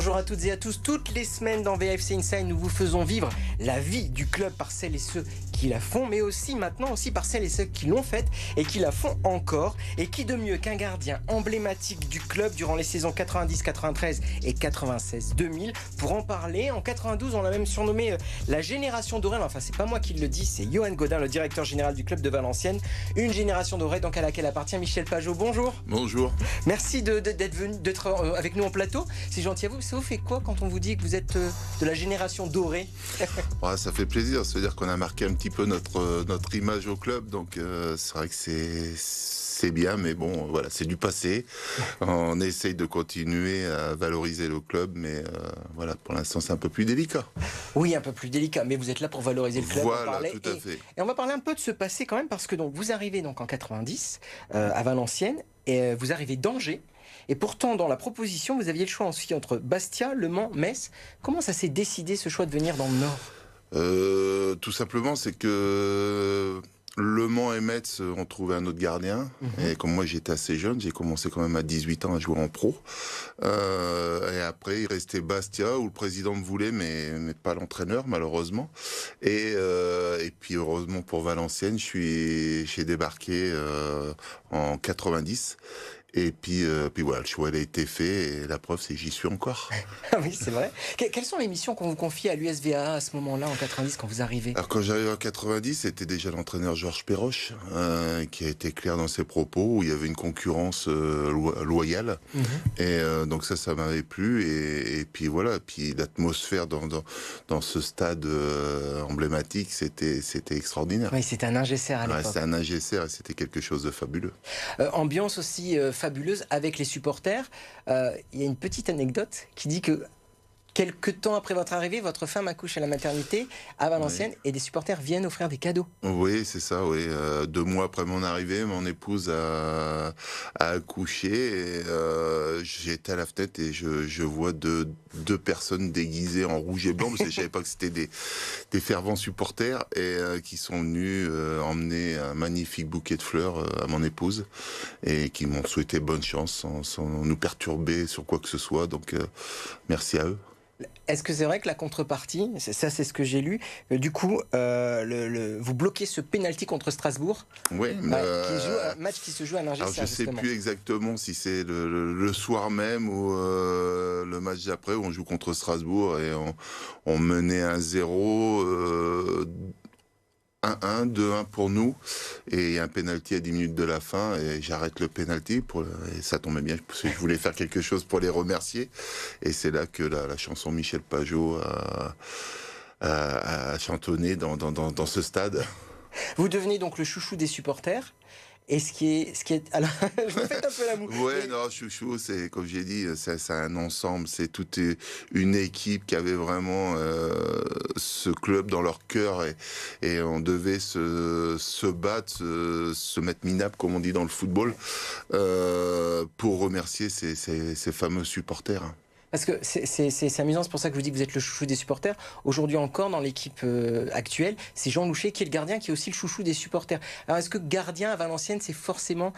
Bonjour à toutes et à tous. Toutes les semaines dans VFC Inside, nous vous faisons vivre la vie du club par celles et ceux qui la font, mais aussi maintenant par celles et ceux qui l'ont faite et qui la font encore. Et qui de mieux qu'un gardien emblématique du club durant les saisons 90-93 et 96-2000 pour en parler. En 92, on l'a même surnommé la génération dorée. Enfin, c'est pas moi qui le dis, c'est Johan Godin, le directeur général du club de Valenciennes. Une génération dorée donc à laquelle appartient Michel Pajot. Bonjour. Bonjour. Merci d'être venu, d'être avec nous en plateau. C'est gentil à vous. Ça vous fait quoi quand on vous dit que vous êtes de la génération dorée? Ouais, ça fait plaisir. Ça veut dire qu'on a marqué un petit peu notre image au club. Donc c'est vrai que c'est bien, mais bon, voilà, c'est du passé. On essaye de continuer à valoriser le club, mais voilà, pour l'instant, c'est un peu plus délicat. Oui, un peu plus délicat, mais vous êtes là pour valoriser le club. Voilà, tout à fait. Et on va parler un peu de ce passé quand même, parce que donc vous arrivez donc en 90 à Valenciennes, et vous arrivez d'Angers. Et pourtant, dans la proposition, vous aviez le choix ensuite entre Bastia, Le Mans, Metz. Comment ça s'est décidé, ce choix de venir dans le Nord? Tout simplement, c'est que Le Mans et Metz ont trouvé un autre gardien. Et comme moi, j'étais assez jeune, j'ai commencé quand même à 18 ans à jouer en pro. Et après, il restait Bastia, où le président me voulait, mais pas l'entraîneur, malheureusement. Et puis, heureusement pour Valenciennes, j'ai débarqué en 90. Et puis voilà, le choix a été fait et la preuve c'est que j'y suis encore. Ah oui, c'est vrai. Quelles sont les missions qu'on vous confie à l'USVA à ce moment-là, en 90, quand vous arrivez? Alors quand j'arrive en 90, c'était déjà l'entraîneur Georges Perroche qui a été clair dans ses propos, où il y avait une concurrence loyale. Et donc ça m'avait plu. Et puis voilà, puis l'atmosphère dans ce stade emblématique, c'était extraordinaire. Oui, c'était un ingécer à l'époque. C'était un ingécer et c'était quelque chose de fabuleux. Ambiance aussi fabuleuse avec les supporters. Il y a une petite anecdote qui dit que quelques temps après votre arrivée, votre femme accouche à la maternité à Valenciennes, et des supporters viennent offrir des cadeaux. Oui, c'est ça, oui. 2 mois après mon arrivée, mon épouse a accouché. Et j'étais à la fenêtre et je vois deux personnes déguisées en rouge et blanc, parce que je savais pas que c'était des fervents supporters, et qui sont venus emmener un magnifique bouquet de fleurs à mon épouse, et qui m'ont souhaité bonne chance sans nous perturber sur quoi que ce soit. Donc merci à eux. Est-ce que c'est vrai que la contrepartie, c'est ce que j'ai lu, du coup, vous bloquez ce penalty contre Strasbourg, Oui, un match qui se joue à alors Ningesta, je sais plus exactement si c'est le soir même ou le match d'après, où on joue contre Strasbourg et on menait 1-0, 1-1, 2-1 pour nous, et il y a un penalty à 10 minutes de la fin, et j'arrête le penalty et ça tombait bien parce que je voulais faire quelque chose pour les remercier, et c'est là que la chanson Michel Pajot a chantonné dans ce stade. Vous devenez donc le chouchou des supporters. Et ce qui est, alors, je vous fais un peu la moue. Ouais, non, chouchou, c'est comme j'ai dit, c'est un ensemble, c'est toute une équipe qui avait vraiment ce club dans leur cœur, et on devait se battre, se mettre minable, comme on dit dans le football, pour remercier ces fameux supporters. Parce que c'est amusant, c'est pour ça que je vous dis que vous êtes le chouchou des supporters. Aujourd'hui encore, dans l'équipe actuelle, c'est Jean Louchet qui est le gardien, qui est aussi le chouchou des supporters. Alors est-ce que gardien à Valenciennes, c'est forcément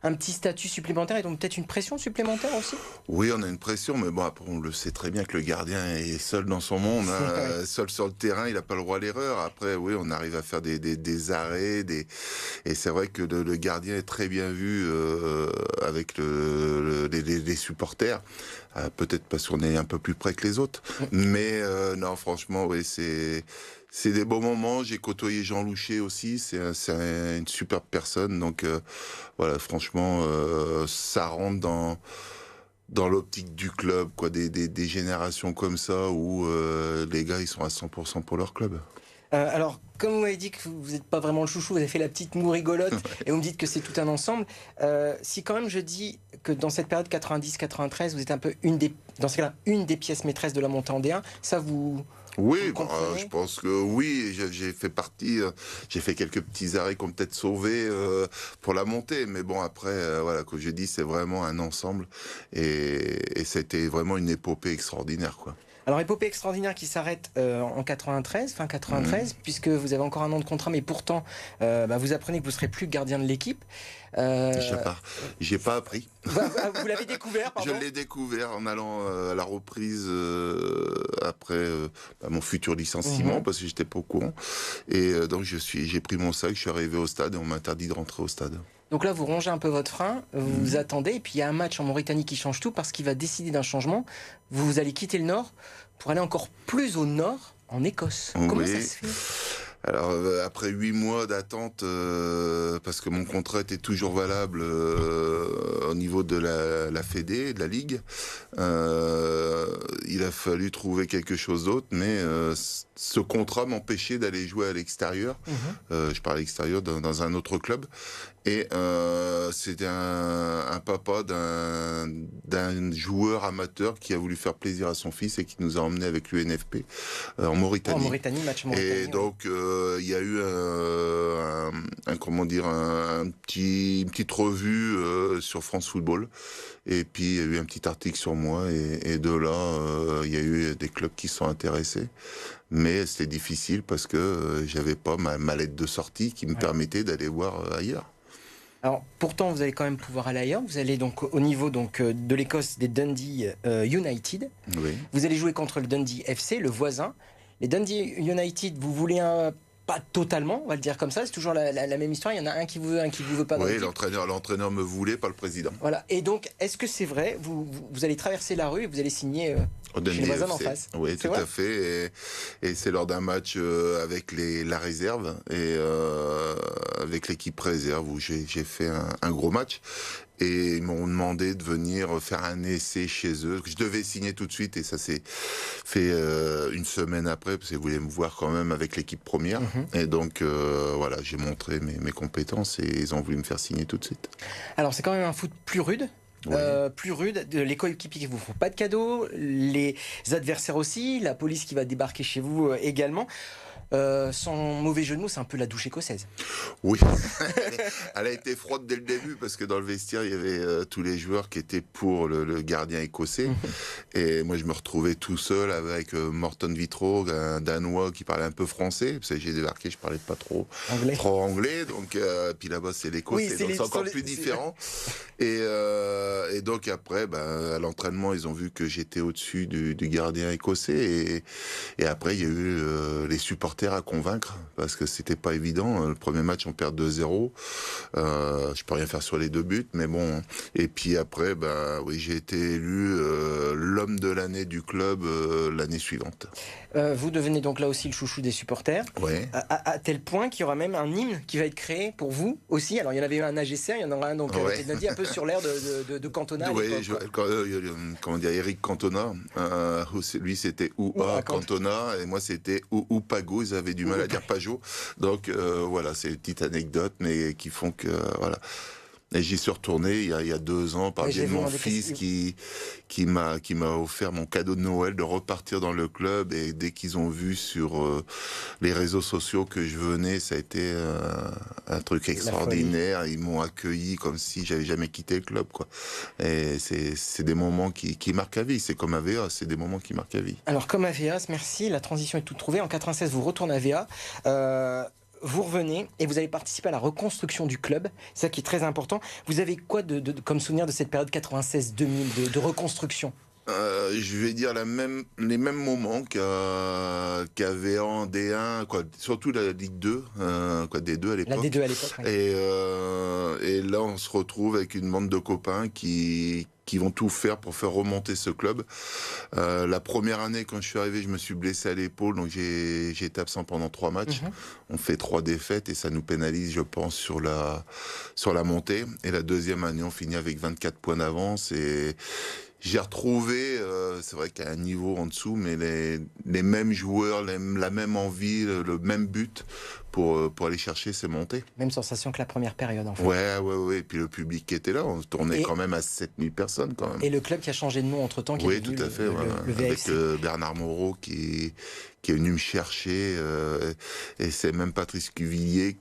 un petit statut supplémentaire et donc peut-être une pression supplémentaire aussi? Oui, on a une pression, mais bon, après, on le sait très bien que le gardien est seul dans son monde, hein, seul sur le terrain, il n'a pas le droit à l'erreur. Après, oui, on arrive à faire des arrêts, et c'est vrai que le gardien est très bien vu avec les supporters. Peut-être parce qu'on est un peu plus près que les autres, mais non, franchement, oui, c'est des beaux moments. J'ai côtoyé Jean Louchet aussi, c'est une superbe personne, donc voilà, franchement, ça rentre dans l'optique du club, quoi, des générations comme ça où les gars ils sont à 100% pour leur club. Alors, comme vous m'avez dit que vous n'êtes pas vraiment le chouchou, vous avez fait la petite moue rigolote, et vous me dites que c'est tout un ensemble. Si quand même je dis que dans cette période 90-93, vous êtes un peu dans ce cas-là, une des pièces maîtresses de la montée en D1, ça vous... Oui, je pense que oui, j'ai fait partie, j'ai fait quelques petits arrêts qui ont peut-être sauvé pour la montée, mais bon après, voilà, comme je dis, c'est vraiment un ensemble, et c'était vraiment une épopée extraordinaire, quoi. Alors, épopée extraordinaire qui s'arrête en 93, fin 93, puisque vous avez encore un an de contrat, mais pourtant, vous apprenez que vous ne serez plus gardien de l'équipe. J'ai pas appris. Vous l'avez découvert, pardon. Je l'ai découvert en allant à la reprise après mon futur licenciement, parce que j'étais pas au courant. Et donc j'ai pris mon sac, je suis arrivé au stade et on m'a interdit de rentrer au stade. Donc là, vous rongez un peu votre frein, vous attendez, et puis il y a un match en Mauritanie qui change tout parce qu'il va décider d'un changement. Vous allez quitter le nord pour aller encore plus au nord, en Écosse. Comment ça se fait ? Alors après 8 mois d'attente, parce que mon contrat était toujours valable au niveau de la Fédé, de la Ligue, il a fallu trouver quelque chose d'autre, mais ce contrat m'empêchait d'aller jouer à l'extérieur. Je parle à l'extérieur dans un autre club. Et c'était un papa d'un joueur amateur qui a voulu faire plaisir à son fils et qui nous a emmenés avec l'UNFP en Mauritanie. En Mauritanie, match Mauritanie. Et donc il y a eu une petite revue sur France Football. Et puis il y a eu un petit article sur moi et de là il y a eu des clubs qui sont intéressés. Mais c'était difficile parce que j'avais pas ma lettre de sortie qui me permettait d'aller voir ailleurs. Alors, pourtant, vous allez quand même pouvoir aller ailleurs. Vous allez donc au niveau de l'Écosse des Dundee United. Oui. Vous allez jouer contre le Dundee FC, le voisin. Les Dundee United, vous voulez pas totalement, on va le dire comme ça. C'est toujours la même histoire. Il y en a un qui vous veut, un qui vous veut pas. Oui, l'entraîneur me voulait, pas le président. Voilà. Et donc, est-ce que c'est vrai, vous allez traverser la rue et vous allez signer chez les voisins en face? Oui, tout à fait. Et c'est lors d'un match avec la réserve et avec l'équipe réserve où j'ai fait un gros match. Et ils m'ont demandé de venir faire un essai chez eux. Je devais signer tout de suite et ça s'est fait une semaine après parce qu'ils voulaient me voir quand même avec l'équipe première. Et donc voilà, j'ai montré mes compétences et ils ont voulu me faire signer tout de suite. Alors c'est quand même un foot plus rude. Oui. Plus rude, les coéquipiers qui vous font pas de cadeaux, les adversaires aussi, la police qui va débarquer chez vous également. Sans mauvais jeu de mots, c'est un peu la douche écossaise. Oui, elle a été froide dès le début parce que dans le vestiaire, il y avait tous les joueurs qui étaient pour le gardien écossais. Et moi, je me retrouvais tout seul avec Morton Vitrog, un Danois qui parlait un peu français. Parce que j'ai débarqué, je parlais pas trop anglais. Donc, puis là-bas, c'est l'Écosse, donc c'est encore plus différent. Et donc après, à l'entraînement, ils ont vu que j'étais au-dessus du gardien écossais. Et après, il y a eu les supporters à convaincre parce que c'était pas évident. Le premier match, on perd 2-0. Je peux rien faire sur les 2 buts, mais bon. Et puis après, oui, j'ai été élu l'homme de l'année du club l'année suivante. Vous devenez donc là aussi le chouchou des supporters. Ouais. À tel point qu'il y aura même un hymne qui va être créé pour vous aussi. Alors il y en avait un à GCR, il y en aura un donc qui est dit un peu sur l'air de Cantona. Oui, comment dire, Eric Cantona. Lui c'était Oua Cantona et moi c'était Ou Pago. Ils avaient du mal à dire Pajot. Donc voilà, c'est une petite anecdote, mais qui font que voilà. Et j'y suis retourné il y a 2 ans par biais de mon fils qui m'a offert mon cadeau de Noël de repartir dans le club. Et dès qu'ils ont vu sur les réseaux sociaux que je venais, ça a été un truc extraordinaire. Ils m'ont accueilli comme si j'avais jamais quitté le club, quoi. Et c'est des moments qui marquent à vie. C'est comme AVA, c'est des moments qui marquent à vie. Alors comme AVA, merci, la transition est toute trouvée. En 96, vous retournez à AVA. Vous revenez et vous allez participer à la reconstruction du club. C'est ça qui est très important. Vous avez quoi comme souvenir de cette période 96-2000 de reconstruction ? Je vais dire les mêmes moments qu'avait en D1, quoi, surtout la Ligue 2, D2 à l'époque. La D2 à l'époque, oui. Et là, on se retrouve avec une bande de copains qui vont tout faire pour faire remonter ce club. La première année, quand je suis arrivé, je me suis blessé à l'épaule, donc j'ai été absent pendant 3 matchs. On fait 3 défaites et ça nous pénalise, je pense, sur la montée. Et la deuxième année, on finit avec 24 points d'avance et j'ai retrouvé, c'est vrai qu'à un niveau en dessous, mais les mêmes joueurs, la même envie, le même but pour aller chercher ces montées. Même sensation que la première période, en fait. Ouais. Et puis le public qui était là, on tournait quand même à 7000 personnes, quand même. Et le club qui a changé de nom entre-temps, qui est devenu tout à fait, le VFC. avec Bernard Moreau qui est venu me chercher, et c'est même Patrice Cuvillier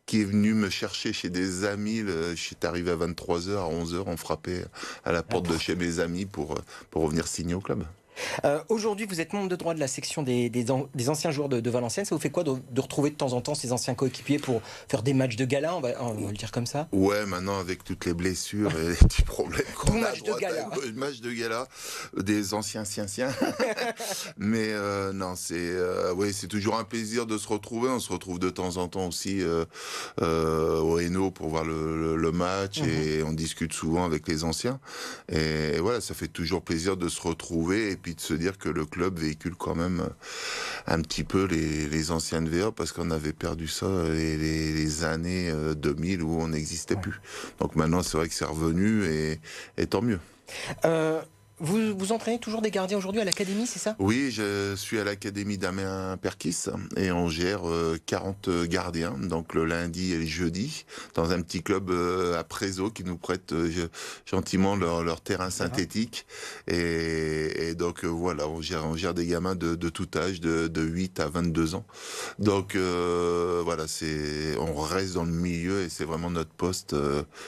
qui est venu me chercher chez des amis. J'étais arrivé à 23h, à 11h, on frappait à la porte de chez mes amis pour revenir signer au club. Aujourd'hui, vous êtes membre de droit de la section des anciens joueurs de Valenciennes. Ça vous fait quoi de retrouver de temps en temps ces anciens coéquipiers pour faire des matchs de gala, on va le dire comme ça? Ouais, maintenant avec toutes les blessures et les petits problèmes qu'on a à droite, match de gala, des anciens siens. Mais non, c'est toujours un plaisir de se retrouver. On se retrouve de temps en temps aussi au Hainaut pour voir le match et on discute souvent avec les anciens. Et voilà, ça fait toujours plaisir de se retrouver et puis de se dire que le club véhicule quand même un petit peu les anciennes VA parce qu'on avait perdu ça les années 2000 où on n'existait plus. Donc maintenant, c'est vrai que c'est revenu et tant mieux. Vous entraînez toujours des gardiens aujourd'hui à l'académie, c'est ça? Oui, je suis à l'académie d'Améen Perkis et on gère 40 gardiens, donc le lundi et le jeudi, dans un petit club à Prézot qui nous prête gentiment leur terrain synthétique. Et donc voilà, on gère des gamins de tout âge, de 8 à 22 ans. Donc voilà, on reste dans le milieu et c'est vraiment notre poste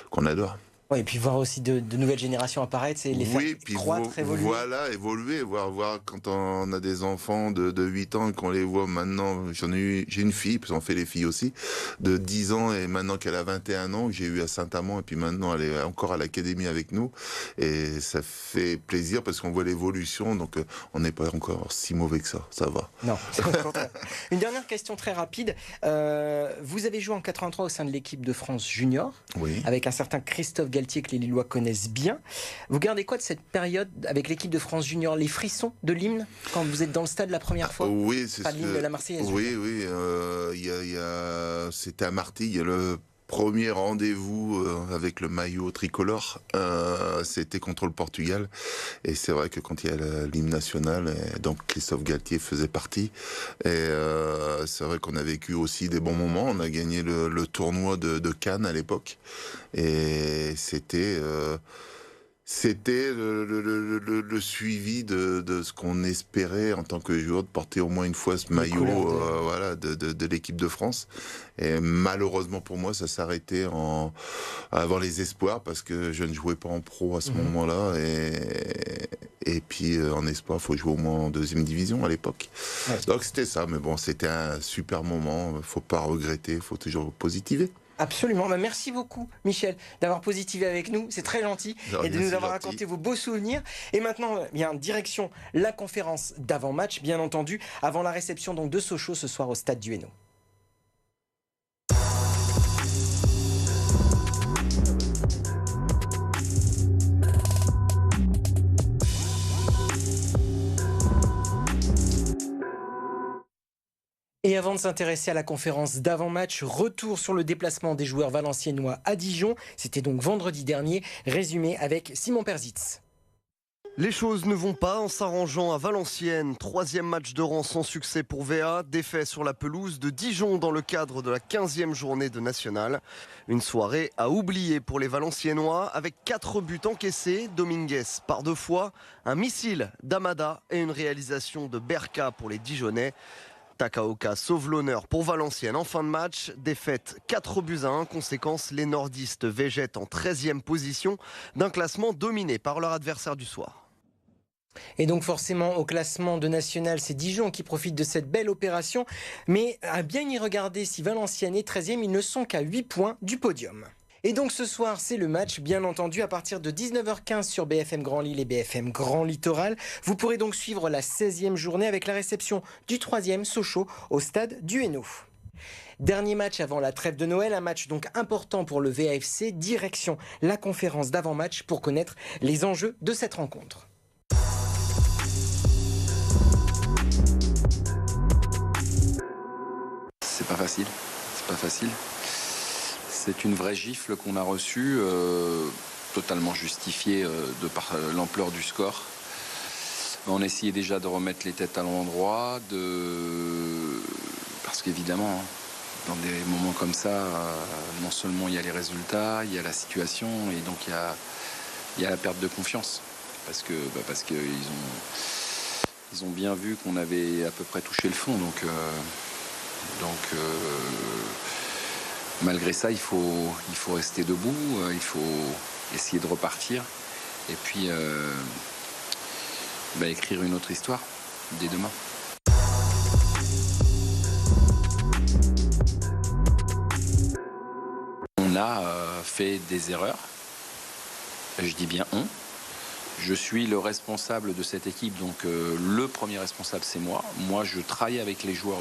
qu'on adore. Ouais, et puis voir aussi de nouvelles générations apparaître, c'est les faire croître, évoluer. Voilà, évoluer, voir quand on a des enfants de 8 ans et qu'on les voit maintenant, j'ai une fille, parce qu'on fait les filles aussi, de 10 ans et maintenant qu'elle a 21 ans, que j'ai eu à Saint-Amand et puis maintenant elle est encore à l'académie avec nous et ça fait plaisir parce qu'on voit l'évolution, donc on n'est pas encore si mauvais que ça va. Non, c'est au contraire. Une dernière question très rapide, vous avez joué en 83 au sein de l'équipe de France Junior, oui. Avec un certain Christophe Galtier que les Lillois connaissent bien. Vous gardez quoi de cette période avec l'équipe de France Junior? Les frissons de l'hymne quand vous êtes dans le stade la première fois? Oui, c'est pas l'hymne de la Marseillaise. Oui, c'était à Martigues, il y a le premier rendez-vous avec le maillot tricolore, c'était contre le Portugal. Et c'est vrai que quand il y a l'hymne national, donc Christophe Galtier faisait partie. Et c'est vrai qu'on a vécu aussi des bons moments. On a gagné le tournoi de Cannes à l'époque. Et c'était le suivi de ce qu'on espérait en tant que joueur, de porter au moins une fois ce maillot de l'équipe de France. Et malheureusement pour moi, ça s'arrêtait avant les espoirs parce que je ne jouais pas en pro à ce moment-là. Et puis en espoir, il faut jouer au moins en deuxième division à l'époque. Ouais. Donc c'était ça, mais bon, c'était un super moment. Il ne faut pas regretter, il faut toujours positiver. Absolument. Merci beaucoup, Michel, d'avoir positivé avec nous. C'est très gentil et de nous avoir raconté vos beaux souvenirs. Et maintenant, bien, direction la conférence d'avant-match, bien entendu, avant la réception donc de Sochaux ce soir au stade du Hainaut. Et avant de s'intéresser à la conférence d'avant-match, retour sur le déplacement des joueurs valenciennois à Dijon. C'était donc vendredi dernier, résumé avec Simon Perzitz. Les choses ne vont pas en s'arrangeant à Valenciennes. 3e match de rang sans succès pour VA. Défait sur la pelouse de Dijon dans le cadre de la 15e journée de National. Une soirée à oublier pour les Valenciennois avec 4 buts encaissés. Dominguez par 2 fois, un missile d'Amada et une réalisation de Berka pour les Dijonnais. Takaoka sauve l'honneur pour Valenciennes en fin de match. Défaite 4-1. Conséquence, les nordistes végètent en 13e position d'un classement dominé par leur adversaire du soir. Et donc forcément au classement de National, c'est Dijon qui profite de cette belle opération. Mais à bien y regarder, si Valenciennes est 13e, ils ne sont qu'à 8 points du podium. Et donc ce soir, c'est le match, bien entendu, à partir de 19h15 sur BFM Grand Lille et BFM Grand Littoral. Vous pourrez donc suivre la 16e journée avec la réception du 3e Sochaux au stade du Hainaut. Dernier match avant la trêve de Noël, un match donc important pour le VAFC, direction la conférence d'avant-match pour connaître les enjeux de cette rencontre. C'est pas facile. C'est une vraie gifle qu'on a reçue, totalement justifiée de par l'ampleur du score. On essayait déjà de remettre les têtes à l'endroit, parce qu'évidemment, dans des moments comme ça, non seulement il y a les résultats, il y a la situation, et donc il y a la perte de confiance. Parce qu'ils ont bien vu qu'on avait à peu près touché le fond, donc malgré ça, il faut rester debout, il faut essayer de repartir. Et puis, écrire une autre histoire dès demain. On a fait des erreurs, je dis bien on. Je suis le responsable de cette équipe, donc le premier responsable c'est moi. Moi je travaille avec les joueurs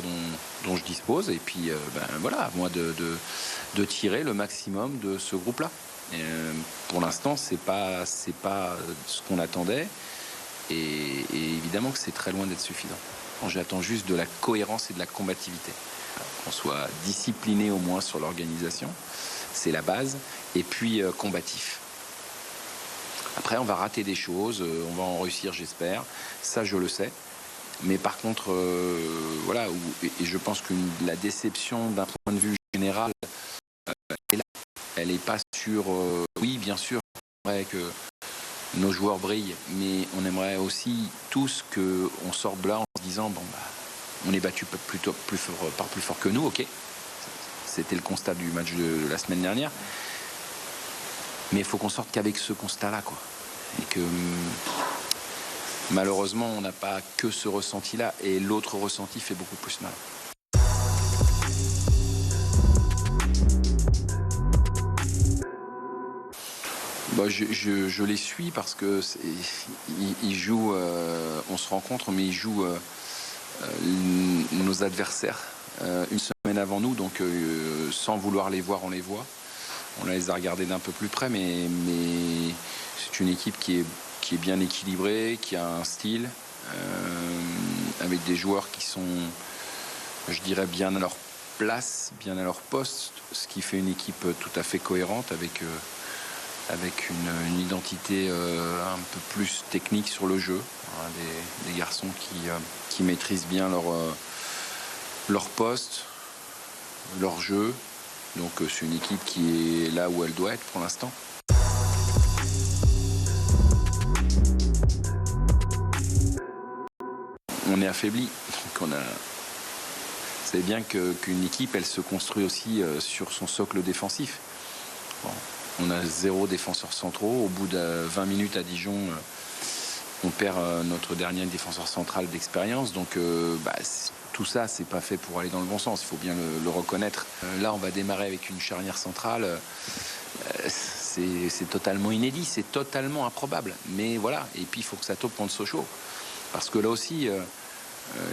dont je dispose et puis voilà, à moi de tirer le maximum de ce groupe-là. Pour l'instant c'est pas ce qu'on attendait et évidemment que c'est très loin d'être suffisant. J'attends juste de la cohérence et de la combativité. Qu'on soit discipliné au moins sur l'organisation, c'est la base, et puis combatif. Après, on va rater des choses, on va en réussir, j'espère. Ça, je le sais. Mais par contre, voilà, et je pense que la déception d'un point de vue général est là. Elle n'est pas sur... oui, bien sûr, on aimerait que nos joueurs brillent, mais on aimerait aussi tous qu'on sorte de là en se disant, bon, on est battu plutôt plus fort que nous, ok. C'était le constat du match de la semaine dernière. Mais il faut qu'on sorte qu'avec ce constat-là, quoi. Et que malheureusement, on n'a pas que ce ressenti-là. Et l'autre ressenti fait beaucoup plus mal. Je les suis parce que ils jouent, on se rencontre, mais ils jouent nos adversaires une semaine avant nous, donc sans vouloir les voir, on les voit. On les a regardés d'un peu plus près, mais c'est une équipe qui est bien équilibrée, qui a un style, avec des joueurs qui sont, je dirais, bien à leur place, bien à leur poste, ce qui fait une équipe tout à fait cohérente avec une identité un peu plus technique sur le jeu. Hein, des garçons qui maîtrisent bien leur poste, leur jeu. Donc c'est une équipe qui est là où elle doit être pour l'instant. On est affaibli. Donc vous savez bien qu'une équipe, elle se construit aussi sur son socle défensif. Bon, on a 0 défenseurs centraux. Au bout de 20 minutes à Dijon, on perd notre dernier défenseur central d'expérience. Donc tout ça, c'est pas fait pour aller dans le bon sens, il faut bien le reconnaître. Là, on va démarrer avec une charnière centrale, c'est totalement inédit, c'est totalement improbable. Mais voilà, et puis il faut que ça tope contre Sochaux. Parce que là aussi,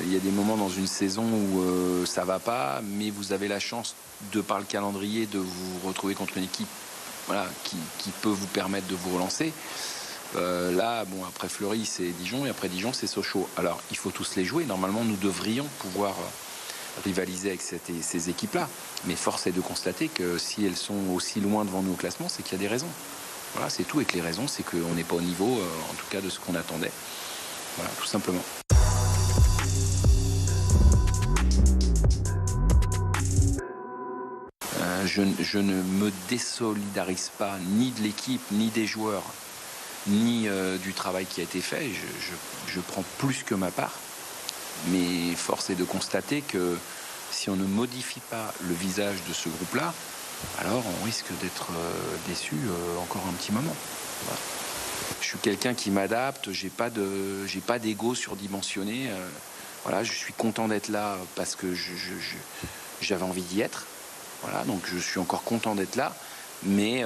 il y a des moments dans une saison où ça va pas, mais vous avez la chance, de par le calendrier, de vous retrouver contre une équipe qui peut vous permettre de vous relancer. Là, bon, après Fleury, c'est Dijon, et après Dijon, c'est Sochaux. Alors, il faut tous les jouer. Normalement, nous devrions pouvoir rivaliser avec ces équipes-là. Mais force est de constater que si elles sont aussi loin devant nous au classement, c'est qu'il y a des raisons. Voilà, c'est tout. Et que les raisons, c'est qu'on n'est pas au niveau, en tout cas, de ce qu'on attendait. Voilà, tout simplement. Je ne me désolidarise pas ni de l'équipe, ni des joueurs, ni du travail qui a été fait. Je prends plus que ma part. Mais force est de constater que si on ne modifie pas le visage de ce groupe-là, alors on risque d'être déçu encore un petit moment. Voilà. Je suis quelqu'un qui m'adapte, j'ai pas d'ego surdimensionné. Voilà, je suis content d'être là parce que j'avais envie d'y être. Voilà, donc je suis encore content d'être là. Mais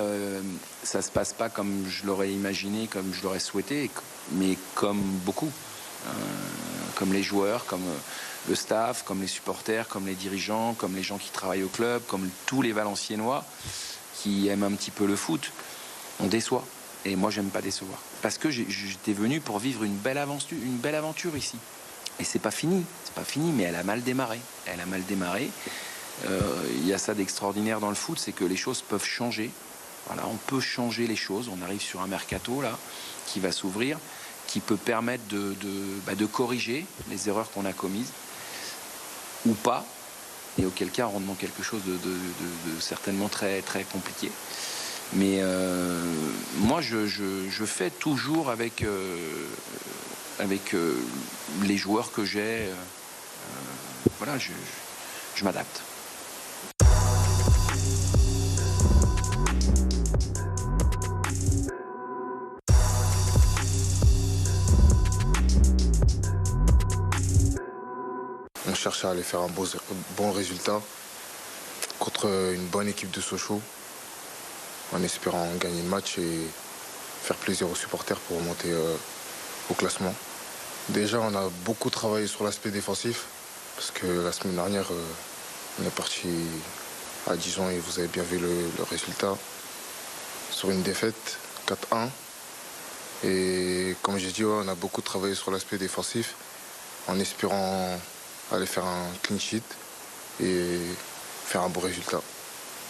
ça se passe pas comme je l'aurais imaginé, comme je l'aurais souhaité, mais comme beaucoup. Comme les joueurs, comme le staff, comme les supporters, comme les dirigeants, comme les gens qui travaillent au club, comme tous les Valenciennois qui aiment un petit peu le foot. On déçoit. Et moi, j'aime pas décevoir. Parce que j'étais venu pour vivre une belle aventure ici. Et c'est pas fini, mais elle a mal démarré. Il y a ça d'extraordinaire dans le foot, c'est que les choses peuvent changer. Voilà, on peut changer les choses. On arrive sur un mercato là qui va s'ouvrir, qui peut permettre de corriger les erreurs qu'on a commises ou pas, et auquel cas on rentre dans quelque chose de certainement très très compliqué. Mais moi je fais toujours avec les joueurs que j'ai. Voilà, je m'adapte. cherche à aller faire un bon résultat contre une bonne équipe de Sochaux, en espérant gagner le match et faire plaisir aux supporters pour remonter au classement. Déjà, on a beaucoup travaillé sur l'aspect défensif, parce que la semaine dernière, on est parti à Dijon et vous avez bien vu le résultat, sur une défaite 4-1. Et comme j'ai dit, on a beaucoup travaillé sur l'aspect défensif, en espérant aller faire un clean sheet et faire un bon résultat.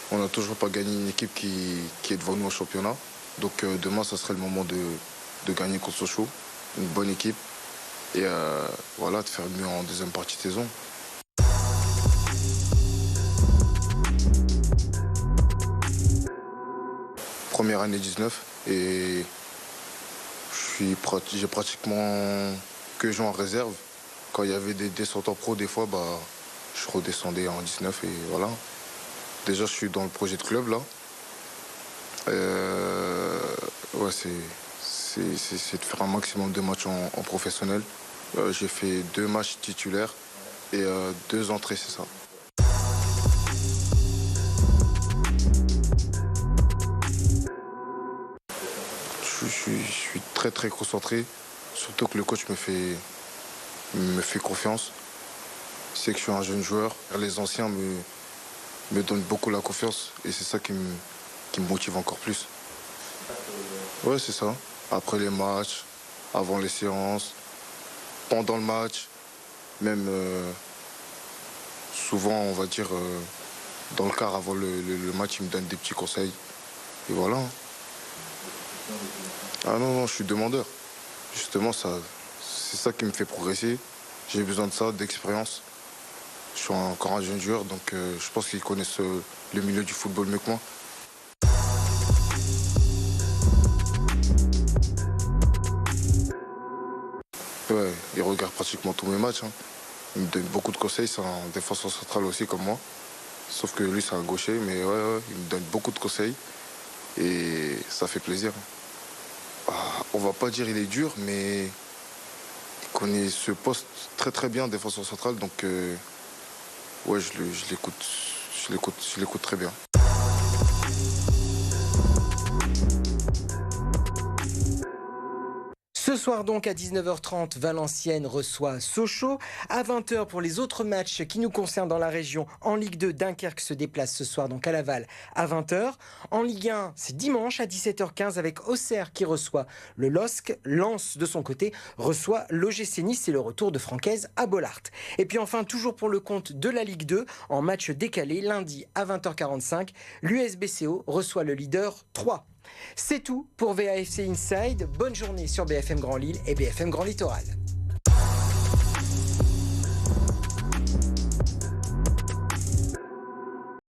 On n'a toujours pas gagné une équipe qui est devant nous au championnat. Donc demain, ça serait le moment de gagner contre Sochaux, une bonne équipe. Et voilà, de faire mieux en deuxième partie de saison. Première année 19 et j'ai pratiquement que joué en réserve. Quand il y avait des descentes en pro, des fois, je redescendais en 19 et voilà. Déjà, je suis dans le projet de club là. Ouais, c'est de faire un maximum de matchs en professionnel. J'ai fait 2 matchs titulaires et 2 entrées, c'est ça. Je suis très très concentré, surtout que le coach me fait confiance. Il sait que je suis un jeune joueur. Les anciens me donnent beaucoup la confiance et c'est ça qui me motive encore plus. Ouais, c'est ça. Après les matchs, avant les séances, pendant le match, même souvent, on va dire, dans le quart avant le match, il me donne des petits conseils. Et voilà. Ah non, je suis demandeur. Justement, c'est ça qui me fait progresser. J'ai besoin de ça, d'expérience. Je suis encore un jeune joueur, donc je pense qu'ils connaissent le milieu du football mieux que moi. Ouais, il regarde pratiquement tous mes matchs. Il me donne beaucoup de conseils, c'est un défenseur central aussi comme moi. Sauf que lui, c'est un gaucher, mais ouais, il me donne beaucoup de conseils. Et ça fait plaisir. On va pas dire il est dur, mais il connaît ce poste très très bien, défenseur central. Donc ouais, je l'écoute très bien. Ce soir donc à 19h30, Valenciennes reçoit Sochaux. À 20h pour les autres matchs qui nous concernent dans la région, en Ligue 2, Dunkerque se déplace ce soir donc à Laval à 20h. En Ligue 1, c'est dimanche à 17h15 avec Auxerre qui reçoit le LOSC. Lens de son côté reçoit l'OGC Nice. C'est le retour de Francaise à Bollaert. Et puis enfin, toujours pour le compte de la Ligue 2, en match décalé, lundi à 20h45, l'USBCO reçoit le leader 3. C'est tout pour VAFC Inside. Bonne journée sur BFM Grand Lille et BFM Grand Littoral.